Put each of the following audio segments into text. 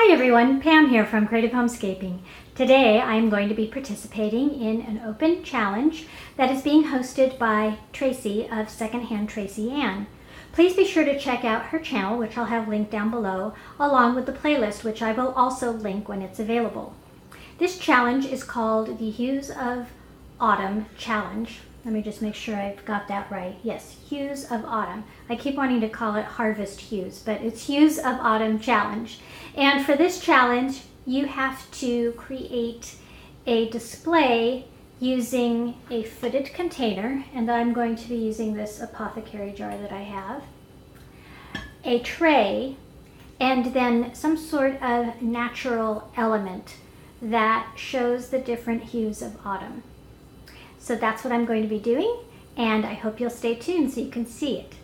Hi everyone, Pam here from Creative Homescaping. Today I'm going to be participating in an open challenge that is being hosted by Tracey of Secondhand Tracey Ann. Please be sure to check out her channel, which I'll have linked down below, along with the playlist, which I will also link when it's available. This challenge is called the Hues of Autumn Challenge. Let me just make sure I've got that right. Yes, Hues of Autumn. I keep wanting to call it Harvest Hues, but it's Hues of Autumn Challenge. And for this challenge, you have to create a display using a footed container, and I'm going to be using this apothecary jar that I have, a tray, and then some sort of natural element that shows the different hues of autumn. So that's what I'm going to be doing, and I hope you'll stay tuned so you can see it.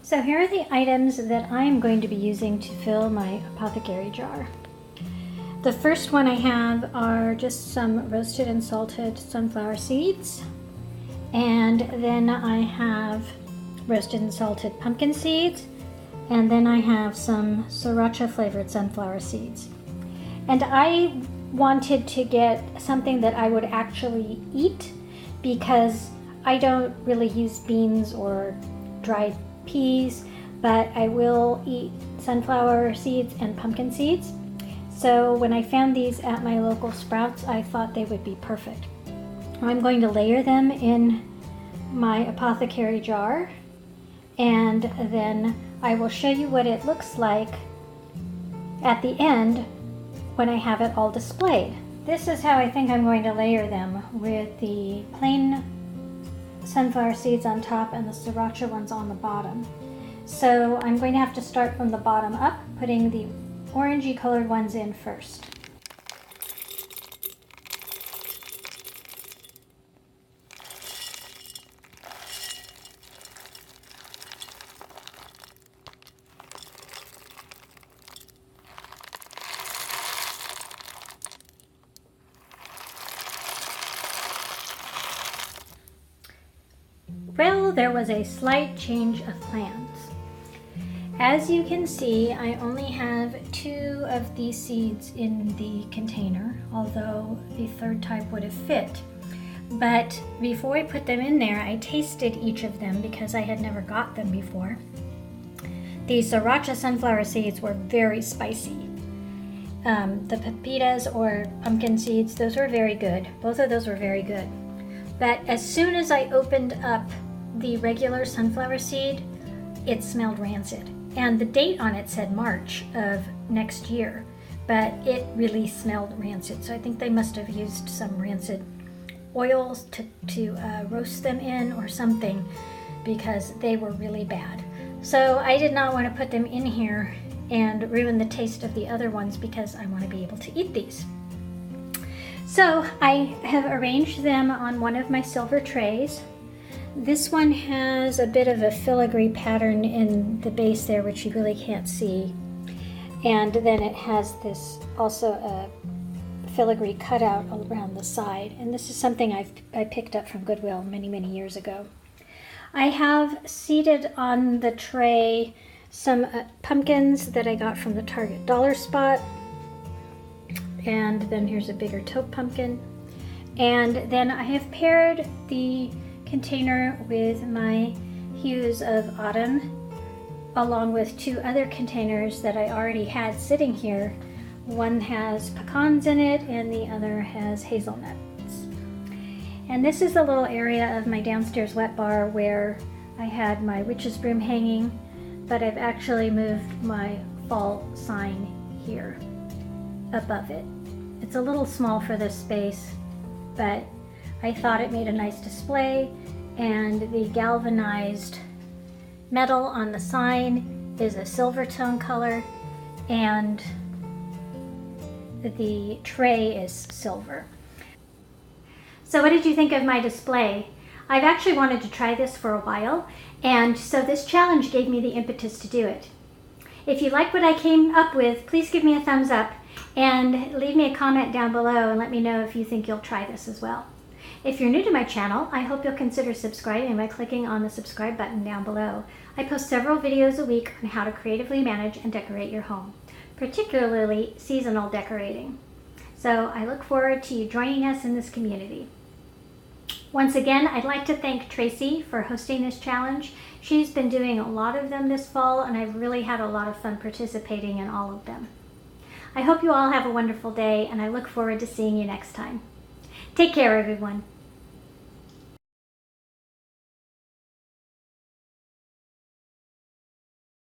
So here are the items that I'm going to be using to fill my apothecary jar. The first one I have are just some roasted and salted sunflower seeds, and then I have roasted and salted pumpkin seeds, and then I have some sriracha flavored sunflower seeds. And I wanted to get something that I would actually eat because I don't really use beans or dried peas, but I will eat sunflower seeds and pumpkin seeds. So when I found these at my local Sprouts, I thought they would be perfect. I'm going to layer them in my apothecary jar, and then I will show you what it looks like at the end when I have it all displayed. This is how I think I'm going to layer them, with the plain sunflower seeds on top and the sriracha ones on the bottom. So I'm going to have to start from the bottom up, putting the orangey colored ones in first. Well, there was a slight change of plans. As you can see, I only have 2 of these seeds in the container, although the third type would have fit. But before I put them in there, I tasted each of them because I had never got them before. The sriracha sunflower seeds were very spicy. The pepitas or pumpkin seeds, those were very good. Both of those were very good. But as soon as I opened up the regular sunflower seed, it smelled rancid. And the date on it said March of next year, but it really smelled rancid. So I think they must have used some rancid oils to roast them in or something, because they were really bad. So I did not want to put them in here and ruin the taste of the other ones, because I want to be able to eat these. So I have arranged them on one of my silver trays. This one has a bit of a filigree pattern in the base there, which you really can't see. And then it has this also a filigree cutout around the side. And this is something I picked up from Goodwill many, many years ago. I have seated on the tray some pumpkins that I got from the Target dollar spot. And then here's a bigger taupe pumpkin. And then I have paired the container with my Hues of Autumn, along with 2 other containers that I already had sitting here. One has pecans in it and the other has hazelnuts. And this is the little area of my downstairs wet bar where I had my witch's broom hanging, but I've actually moved my fall sign here above it. It's a little small for this space, but I thought it made a nice display, and the galvanized metal on the sign is a silver tone color, and the tray is silver. So what did you think of my display? I've actually wanted to try this for a while, and so this challenge gave me the impetus to do it. If you like what I came up with, please give me a thumbs up and leave me a comment down below and let me know if you think you'll try this as well. If you're new to my channel, I hope you'll consider subscribing by clicking on the subscribe button down below. I post several videos a week on how to creatively manage and decorate your home. particularly seasonal decorating. So I look forward to you joining us in this community. Once again, I'd like to thank Tracey for hosting this challenge. She's been doing a lot of them this fall, and I've really had a lot of fun participating in all of them. I hope you all have a wonderful day, and I look forward to seeing you next time. Take care, everyone.